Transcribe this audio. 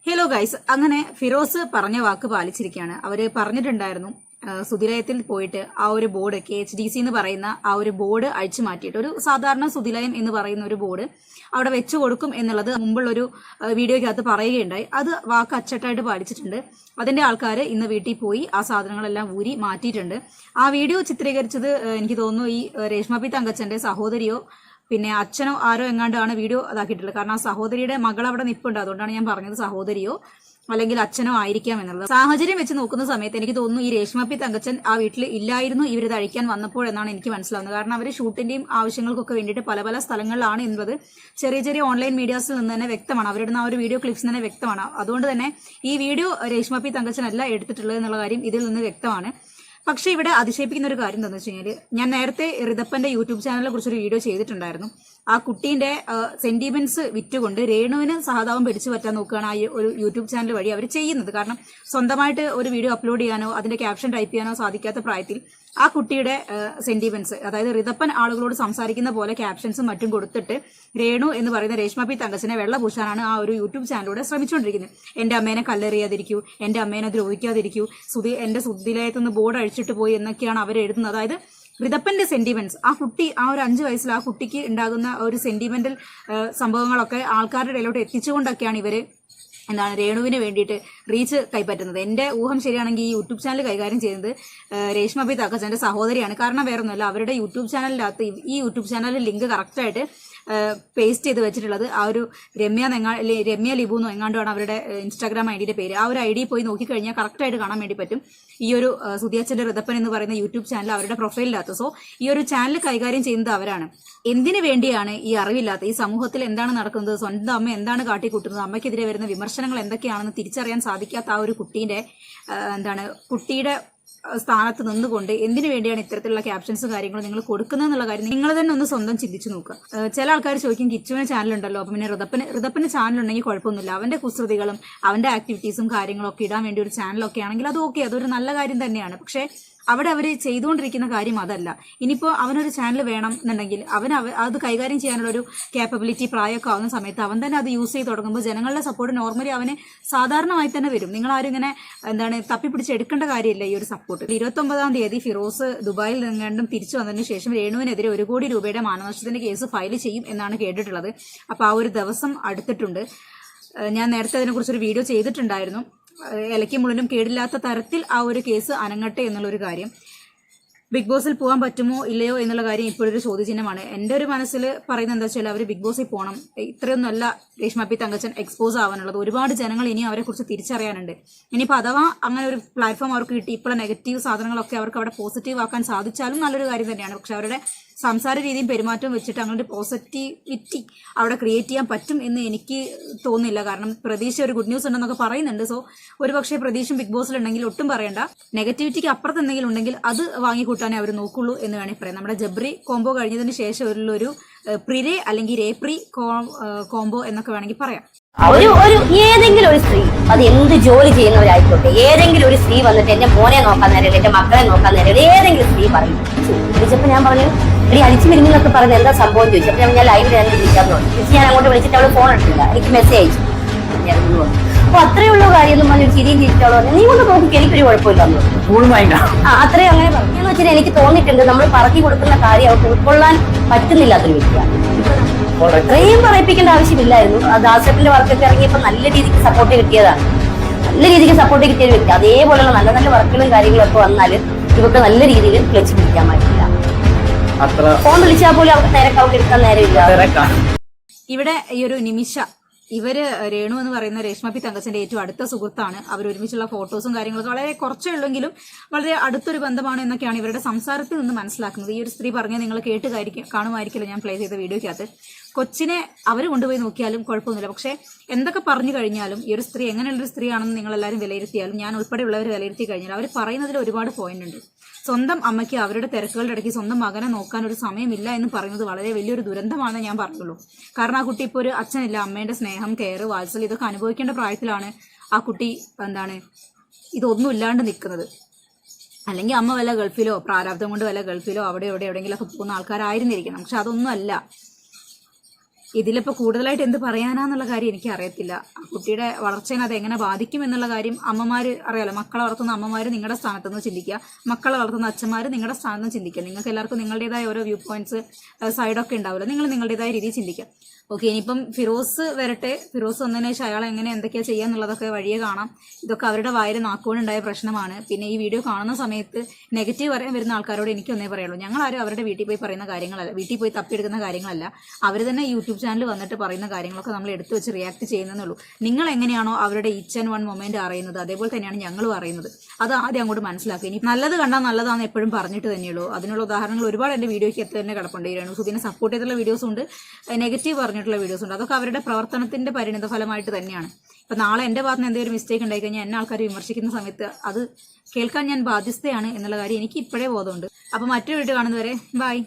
Hello guys, അങ്ങനെ ഫിറോസ് പറഞ്ഞ വാക്ക് പാലിച്ചിരിക്കുകയാണ്. അവര് പറഞ്ഞിട്ടുണ്ടായിരുന്നു സുതിലയത്തിൽ പോയിട്ട് ആ ഒരു ബോർഡ് KHDC എന്ന് പറയുന്ന ആ ഒരു ബോർഡ് അഴിച്ചു മാറ്റിയിട്ട് ഒരു സാധാരണ സുതിലയം എന്ന് പറയുന്ന ഒരു ബോർഡ് അവിടെ വെച്ചു കൊടുക്കും എന്നുള്ളത് മുമ്പുള്ളൊരു വീഡിയോയ്ക്കകത്ത് പറയുകയുണ്ടായി. അത് വാക്ക് അച്ചട്ടായിട്ട് പാലിച്ചിട്ടുണ്ട്. അതിന്റെ ആൾക്കാർ ഇന്ന് വീട്ടിൽ പോയി ആ സാധനങ്ങളെല്ലാം ഊരി മാറ്റിയിട്ടുണ്ട്. ആ വീഡിയോ ചിത്രീകരിച്ചത് എനിക്ക് തോന്നുന്നു ഈ രേഷ്മ പി തങ്കച്ചന്റെ സഹോദരിയോ പിന്നെ അച്ഛനോ ആരോ എങ്ങാണ്ടാണ് വീഡിയോ അതാക്കിയിട്ടുള്ളത്. കാരണം ആ സഹോദരിയുടെ മകൾ അവിടെ നിൽപ്പുണ്ട്. അതുകൊണ്ടാണ് ഞാൻ പറഞ്ഞത് സഹോദരിയോ അല്ലെങ്കിൽ അച്ഛനോ ആയിരിക്കാം എന്നുള്ളത്. സാഹചര്യം വെച്ച് നോക്കുന്ന സമയത്ത് എനിക്ക് തോന്നുന്നു ഈ രേഷ്മ പി തങ്കച്ചൻ ആ വീട്ടിൽ ഇല്ലായിരുന്നു ഇവരിത് അഴിക്കാൻ വന്നപ്പോൾ എന്നാണ് എനിക്ക് മനസ്സിലാവുന്നത്. കാരണം അവർ ഷൂട്ടിന്റെയും ആവശ്യങ്ങൾക്കൊക്കെ വേണ്ടിയിട്ട് പല പല സ്ഥലങ്ങളിലാണ് എന്നത് ചെറിയ ചെറിയ ഓൺലൈൻ മീഡിയാസിൽ നിന്ന് തന്നെ വ്യക്തമാണ്. അവരുടെ ആ ഒരു വീഡിയോ ക്ലിപ്സ് തന്നെ വ്യക്തമാണ്. അതുകൊണ്ട് തന്നെ ഈ വീഡിയോ രേഷ്മ പി തങ്കച്ചൻ അല്ല എടുത്തിട്ടുള്ളത് എന്നുള്ള കാര്യം ഇതിൽ നിന്ന് വ്യക്തമാണ്. പക്ഷെ ഇവിടെ അതിശയിപ്പിക്കുന്ന ഒരു കാര്യം എന്താണെന്ന് വെച്ച് കഴിഞ്ഞാൽ, ഞാൻ നേരത്തെ റിതപ്പന്റെ യൂട്യൂബ് ചാനലിനെ കുറിച്ചൊരു വീഡിയോ ചെയ്തിട്ടുണ്ടായിരുന്നു. ആ കുട്ടീന്റെ സെന്റിമെന്റ്സ് വിറ്റുകൊണ്ട് രേണുവിന് സഹതാപം പിടിച്ചു പറ്റാൻ നോക്കുകയാണ് ആ ഒരു യൂട്യൂബ് ചാനൽ വഴി അവർ ചെയ്യുന്നത്. കാരണം സ്വന്തമായിട്ട് ഒരു വീഡിയോ അപ്ലോഡ് ചെയ്യാനോ അതിന്റെ ക്യാപ്ഷൻ ടൈപ്പ് ചെയ്യാനോ സാധിക്കാത്ത പ്രായത്തിൽ ആ കുട്ടിയുടെ സെന്റിമെന്റ്സ്, അതായത് റിതപ്പൻ ആളുകളോട് സംസാരിക്കുന്ന പോലെ ക്യാപ്ഷൻസും മറ്റും കൊടുത്തിട്ട് രേണു എന്ന് പറയുന്ന രേഷ്മ പി തങ്കച്ചനെ വെള്ളപൂശാനാണ് ആ ഒരു യൂട്യൂബ് ചാനലിലൂടെ ശ്രമിച്ചുകൊണ്ടിരിക്കുന്നത്. എന്റെ അമ്മേനെ കല്ലെറിയാതിരിക്കൂ, എന്റെ അമ്മേനെ ദ്രോഹിക്കാതിരിക്കൂ, എന്റെ സുദ്ധിലയത്തുനിന്ന് ബോർഡ് അഴിച്ചിട്ട് പോയി എന്നൊക്കെയാണ് അവർ എഴുതുന്നത്. അതായത് റിതപ്പന്റെ സെന്റിമെന്റ്സ്, ആ കുട്ടി ആ ഒരു 5 വയസ്സിൽ ആ കുട്ടിക്ക് ഉണ്ടാകുന്ന ഒരു സെന്റിമെന്റൽ സംഭവങ്ങളൊക്കെ ആൾക്കാരുടെ ഇടയിലോട്ട് എത്തിച്ചുകൊണ്ടൊക്കെയാണ് ഇവര് രേണുവിന് വേണ്ടിയിട്ട് റീച്ച് കൈപ്പറ്റുന്നത്. എന്റെ ഊഹം ശരിയാണെങ്കിൽ ഈ യൂട്യൂബ് ചാനൽ കൈകാര്യം ചെയ്യുന്നത് രേഷ്മ പി തങ്കച്ചന്റെ സഹോദരിയാണ്. കാരണം വേറൊന്നുമല്ല, അവരുടെ യൂട്യൂബ് ചാനലിനകത്ത് ഈ യൂട്യൂബ് ചാനലിൽ ലിങ്ക് കറക്റ്റായിട്ട് പേസ്റ്റ് ചെയ്ത് വെച്ചിട്ടുള്ളത് ആ ഒരു രമ്യ ലിബു എന്നോ എങ്ങാണ്ടാണ് അവരുടെ ഇൻസ്റ്റാഗ്രാം ഐഡിയുടെ പേര്. ആ ഒരു ഐഡി പോയി നോക്കിക്കഴിഞ്ഞാൽ കറക്റ്റായിട്ട് കാണാൻ വേണ്ടി പറ്റും ഈ ഒരു സുധിയച്ചന്റെ റിതപ്പൻ എന്ന് പറയുന്ന യൂട്യൂബ് ചാനൽ അവരുടെ പ്രൊഫൈലിനകത്ത്. സോ ഈ ഒരു ചാനൽ കൈകാര്യം ചെയ്യുന്നത് അവരാണ്. എന്തിനു വേണ്ടിയാണ് ഈ അറിവില്ലാത്ത ഈ സമൂഹത്തിൽ എന്താണ് നടക്കുന്നത്, സ്വന്തം അമ്മ എന്താണ് കാട്ടിക്കൂട്ടുന്നത്, അമ്മയ്ക്കെതിരെ വരുന്ന വിമർശനങ്ങൾ എന്തൊക്കെയാണെന്ന് തിരിച്ചറിയാൻ സാധിക്കാത്ത ആ ഒരു കുട്ടിയുടെ സ്ഥാനത്ത് നിന്നുകൊണ്ട് എന്തിനു വേണ്ടിയാണ് ഇത്തരത്തിലുള്ള ക്യാപ്ഷൻസും കാര്യങ്ങളും നിങ്ങൾ കൊടുക്കുന്നത് എന്നുള്ള കാര്യം നിങ്ങൾ തന്നെ ഒന്ന് സ്വന്തം ചിന്തിച്ചു നോക്കുക. ചില ആൾക്കാർ ചോദിക്കും, കിച്ചുവിന് ചാനലുണ്ടല്ലോ, അപ്പം പിന്നെ റിതപ്പന് ചാനലുണ്ടെങ്കിൽ കുഴപ്പമൊന്നുമില്ല, അവന്റെ കുസൃതികളും അവന്റെ ആക്ടിവിറ്റീസും കാര്യങ്ങളൊക്കെ ഇടാൻ വേണ്ടി ഒരു ചാനലൊക്കെ ആണെങ്കിൽ അത് ഓക്കെ, അതൊരു നല്ല കാര്യം തന്നെയാണ്. പക്ഷേ അവിടെ അവർ ചെയ്തുകൊണ്ടിരിക്കുന്ന കാര്യം അതല്ല. ഇനിയിപ്പോൾ അവനൊരു ചാനൽ വേണം എന്നുണ്ടെങ്കിൽ അത് കൈകാര്യം ചെയ്യാനുള്ള ഒരു ക്യാപ്പബിലിറ്റി പ്രായമൊക്കെ ആവുന്ന സമയത്ത് അവൻ തന്നെ അത് യൂസ് ചെയ്ത് തുടങ്ങുമ്പോൾ ജനങ്ങളുടെ സപ്പോർട്ട് നോർമലി അവന് സാധാരണമായി തന്നെ വരും. നിങ്ങൾ ആരും ഇങ്ങനെ തപ്പിപ്പിടിച്ചെടുക്കേണ്ട കാര്യമില്ല ഈ ഒരു സപ്പോർട്ട്. 29-ാം തീയതി ഫിറോസ് ദുബായിൽ നിന്നും തിരിച്ചു വന്നതിന് ശേഷം രേണുവിനെതിരെ 1 കോടി രൂപയുടെ മാനനഷ്ടത്തിന്റെ കേസ് ഫയൽ ചെയ്യും എന്നാണ് കേട്ടിട്ടുള്ളത്. അപ്പോൾ ആ ഒരു ദിവസം അടുത്തിട്ടുണ്ട്. ഞാൻ നേരത്തെ അതിനെക്കുറിച്ചൊരു വീഡിയോ ചെയ്തിട്ടുണ്ടായിരുന്നു. ഇലയ്ക്ക് മുള്ളിനും കേടില്ലാത്ത തരത്തിൽ ആ ഒരു കേസ് അനങ്ങട്ടെ എന്നുള്ളൊരു കാര്യം. ബിഗ് ബോസിൽ പോകാൻ പറ്റുമോ ഇല്ലയോ എന്നുള്ള കാര്യം ഇപ്പോഴൊരു ചോദ്യചിഹ്നമാണ്. എൻ്റെ ഒരു മനസ്സിൽ പറയുന്നത് എന്താ വെച്ചാൽ അവർ ബിഗ് ബോസിൽ പോകണം. ഇത്രയൊന്നുമല്ല രേഷ്മ പി തങ്കച്ചൻ എക്സ്പോസ് ആവാനുള്ളത്. ഒരുപാട് ജനങ്ങൾ ഇനി അവരെ കുറിച്ച് തിരിച്ചറിയാനുണ്ട്. ഇനിയിപ്പോൾ അഥവാ അങ്ങനെ ഒരു പ്ലാറ്റ്ഫോം അവർക്ക് കിട്ടി, ഇപ്പോൾ നെഗറ്റീവ് സാധനങ്ങളൊക്കെ അവർക്ക് അവിടെ പോസിറ്റീവ് ആക്കാൻ സാധിച്ചാലും നല്ലൊരു കാര്യം തന്നെയാണ്. പക്ഷെ അവരുടെ സംസാര രീതിയും പെരുമാറ്റവും വെച്ചിട്ട് അങ്ങനെ ഒരു പോസിറ്റിവിറ്റി അവിടെ ക്രിയേറ്റ് ചെയ്യാൻ പറ്റും എന്ന് എനിക്ക് തോന്നുന്നില്ല. കാരണം പ്രതീക്ഷ ഒരു ഗുഡ് ന്യൂസ് ഉണ്ടെന്നൊക്കെ പറയുന്നുണ്ട്. സോ ഒരുപക്ഷെ പ്രതീക്ഷ ബിഗ് ബോസിലുണ്ടെങ്കിൽ ഒട്ടും പറയണ്ട. നെഗറ്റിവിറ്റിക്ക് അപ്പുറത്ത് എന്തെങ്കിലും ഉണ്ടെങ്കിൽ അത് വാങ്ങിക്കൂട്ടാനേ അവർ നോക്കുള്ളൂ എന്ന് വേണമെങ്കിൽ പറയാം. നമ്മുടെ ജബ്രി കോംബോ കഴിഞ്ഞതിന് ശേഷം ഒരു പ്രിരേ അല്ലെങ്കിൽ രേപ്രി കോംബോ എന്നൊക്കെ വേണമെങ്കിൽ പറയാം. ഏതെങ്കിലും ഒരു സ്ത്രീ, അത് എന്ത് ജോലി ചെയ്യുന്നവരായിക്കോട്ടെ, ഏതെങ്കിലും ഒരു സ്ത്രീ വന്നിട്ട് എന്റെ മോനെ നോക്കാൻ നേരം, എന്റെ മക്കളെ നോക്കാൻ നേരം ഏതെങ്കിലും സ്ത്രീ പറയും. വിളിച്ചപ്പോ ഞാൻ പറഞ്ഞു, എടി അടിച്ചു പിരിഞ്ഞെന്നൊക്കെ പറഞ്ഞ് എന്താ സംഭവം ചോദിച്ചപ്പോ ഞാൻ ലൈവിൽ ഞാൻ വിളിക്കാന്ന് പറഞ്ഞു. തിരിച്ച് ഞാൻ അങ്ങോട്ട് വിളിച്ചിട്ട് അവള് ഫോൺ എടുത്തില്ല, എനിക്ക് മെസ്സേജ് അയച്ചു. അപ്പൊ അത്രയുള്ള കാര്യം എന്ന് പറഞ്ഞൊരു ചിരിയും ചിരിച്ചോളൂ പറഞ്ഞു, നീ കൊണ്ട് നോക്കി എനിക്കൊരു കുഴപ്പമില്ലെന്ന് അത്രയും അങ്ങനെ പറഞ്ഞു. എന്ന് വെച്ചാൽ എനിക്ക് തോന്നിയിട്ടുണ്ട് നമ്മൾ പറഞ്ഞു കൊടുക്കുന്ന കാര്യം അവർക്ക് ഉൾക്കൊള്ളാൻ പറ്റുന്നില്ലാത്തൊരു വ്യക്തിയാണ്. അത്രയും പറയിപ്പിക്കേണ്ട ആവശ്യമില്ലായിരുന്നു. ദാസപ്പിന്റെ വർക്കൊക്കെ ഇറങ്ങിയപ്പോൾ നല്ല രീതിക്ക് സപ്പോർട്ട് കിട്ടിയതാണ്. നല്ല രീതിക്ക് സപ്പോർട്ട് കിട്ടിയ ഒരു വ്യക്തി. അതേപോലെയുള്ള നല്ല നല്ല വർക്കുകളും കാര്യങ്ങളും ഒക്കെ വന്നാൽ ഇവർക്ക് നല്ല രീതിയിൽ ക്ലച്ച് പിടിക്കാൻ പറ്റില്ല. ഫോൺ വിളിച്ചാൽ പോലും അവർക്ക് നേരെ കൗണ്ട് എടുക്കാൻ നേരമില്ല. ഇവിടെ ഈ ഒരു നിമിഷ ഇവര് രേണു എന്ന് പറയുന്ന രേഷ്മ പി തങ്കച്ചന്റെ ഏറ്റവും അടുത്ത സുഹൃത്താണ്. അവർ ഒരുമിച്ചുള്ള ഫോട്ടോസും കാര്യങ്ങളൊക്കെ വളരെ കുറച്ചേ ഉള്ളെങ്കിലും വളരെ അടുത്തൊരു ബന്ധമാണ് എന്നൊക്കെയാണ് ഇവരുടെ സംസാരത്തിൽ നിന്ന് മനസ്സിലാക്കുന്നത്. ഈ ഒരു സ്ത്രീ പറഞ്ഞാൽ നിങ്ങൾ കാണുമായിരിക്കില്ല ഞാൻ പ്ലേ ചെയ്ത വീഡിയോയ്ക്കകത്ത്. കൊച്ചിനെ അവർ കൊണ്ടുപോയി നോക്കിയാലും കുഴപ്പമൊന്നുമില്ല. പക്ഷെ എന്തൊക്കെ പറഞ്ഞു കഴിഞ്ഞാലും ഈ ഒരു സ്ത്രീ എങ്ങനെയുള്ളൊരു സ്ത്രീയാണെന്ന് നിങ്ങൾ എല്ലാവരും വിലയിരുത്തിയാലും, ഞാൻ ഉൾപ്പെടെയുള്ളവർ വിലയിരുത്തി കഴിഞ്ഞാൽ അവർ പറയുന്നതിൽ ഒരുപാട് പോയിന്റ് ഉണ്ട്. സ്വന്തം അമ്മയ്ക്ക് അവരുടെ തിരക്കുകളുടെ ഇടയ്ക്ക് സ്വന്തം മകനെ നോക്കാൻ ഒരു സമയമില്ല എന്ന് പറയുന്നത് വളരെ വലിയൊരു ദുരന്തമാണെന്ന് ഞാൻ പറഞ്ഞുള്ളൂ. കാരണം ആ കുട്ടി ഇപ്പോൾ ഒരു അച്ഛനില്ല, അമ്മേന്റെ സ്നേഹം, കെയർ, വാത്സല്യം ഇതൊക്കെ അനുഭവിക്കേണ്ട പ്രായത്തിലാണ് ആ കുട്ടി ഇതൊന്നും ഇല്ലാണ്ട് നിൽക്കുന്നത്. അല്ലെങ്കിൽ അമ്മ വല്ല ഗൾഫിലോ പ്രാരാബ്ദം കൊണ്ട് വല്ല ഗൾഫിലോ അവിടെ എവിടെയെങ്കിലും ഒക്കെ പോകുന്ന ആൾക്കാരായിരുന്നിരിക്കണം. പക്ഷെ അതൊന്നും അല്ല. ഇതിലിപ്പോ കൂടുതലായിട്ട് എന്ത് പറയാനാന്നുള്ള കാര്യം എനിക്ക് അറിയത്തില്ല. ആ കുട്ടിയുടെ വളർച്ചേനെ അത് എങ്ങനെ ബാധിക്കും എന്നുള്ള കാര്യം അമ്മമാര് അറിയാലോ. മക്കളെ വളർത്തുന്ന അമ്മമാര് നിങ്ങളുടെ സ്ഥാനത്ത് നിന്ന് ചിന്തിക്കുക, മക്കളെ വളർത്തുന്ന അച്ഛന്മാര് നിങ്ങളുടെ സ്ഥാനത്ത് നിന്ന് ചിന്തിക്കുക. നിങ്ങൾക്ക് എല്ലാവർക്കും നിങ്ങളുടേതായ ഓരോ വ്യൂ പോയിന്റ്സ് സൈഡൊക്കെ ഉണ്ടാവില്ല, നിങ്ങൾ നിങ്ങളുടേതായ രീതിയിൽ ചിന്തിക്കുക. ഓക്കെ, ഇനിയിപ്പം ഫിറോസ് വരട്ടെ. ഫിറോസ് വന്നതിന് ശേഷം അയാൾ എങ്ങനെ എന്തൊക്കെയാ ചെയ്യാന്നുള്ളതൊക്കെ വഴിയെ കാണാം. ഇതൊക്കെ അവരുടെ വായിൽ നാക്കുകൊണ്ടുണ്ടായ പ്രശ്നമാണ്. പിന്നെ ഈ വീഡിയോ കാണുന്ന സമയത്ത് നെഗറ്റീവ് പറയാൻ വരുന്ന ആൾക്കാരോട് എനിക്കൊന്നേ പറയുള്ളൂ, ഞങ്ങളാരും അവരുടെ വീട്ടിൽ പോയി പറയുന്ന കാര്യങ്ങളല്ല, വീട്ടിൽ പോയി തപ്പിയെടുക്കുന്ന കാര്യങ്ങളല്ല. അവർ തന്നെ യൂട്യൂബ് ചാനൽ വന്നിട്ട് പറയുന്ന കാര്യങ്ങളൊക്കെ നമ്മൾ എടുത്തു വെച്ച് റിയാക്ട് ചെയ്യുന്നതേ ഉള്ളൂ. നിങ്ങൾ എങ്ങനെയാണോ അവരുടെ ഈച്ച് ആൻഡ് വൺ മൊമെന്റ് അറിയുന്നത്, അതേപോലെ തന്നെയാണ് ഞങ്ങളും അറിയുന്നത്. അത് ആദ്യം അങ്ങോട്ട് മനസ്സിലാക്കുക. ഇനി നല്ലത് കണ്ടാൽ നല്ലതാണെന്ന് എപ്പോഴും പറഞ്ഞിട്ട് തന്നെയുള്ളൂ. അതിനുള്ള ഉദാഹരണങ്ങൾ ഒരുപാട് എൻ്റെ വീഡിയോയ്ക്ക് തന്നെ കിടപ്പുണ്ട്. രേണുസുധീനെ സപ്പോർട്ട് ചെയ്തിട്ടുള്ള വീഡിയോസും ഉണ്ട്, നെഗറ്റീവ് പറഞ്ഞിട്ടുള്ള വീഡിയോസ് ഉണ്ട്. അതൊക്കെ അവരുടെ പ്രവർത്തനത്തിന്റെ പരിണിത ഫലമായിട്ട് തന്നെയാണ്. ഇപ്പൊ നാളെ എന്റെ ഭാഗത്ത് നിന്ന് എന്തെങ്കിലും മിസ്റ്റേക്ക് ഉണ്ടായി കഴിഞ്ഞാൽ എന്നെ ആൾക്കാർ വിമർശിക്കുന്ന സമയത്ത് അത് കേൾക്കാൻ ഞാൻ ബാധ്യസ്ഥയാണ് എന്നുള്ള കാര്യം എനിക്ക് ഇപ്പോഴേ ബോധമുണ്ട്. അപ്പൊ മറ്റൊരു വീഡിയോ കാണുന്നവരെ ബൈ.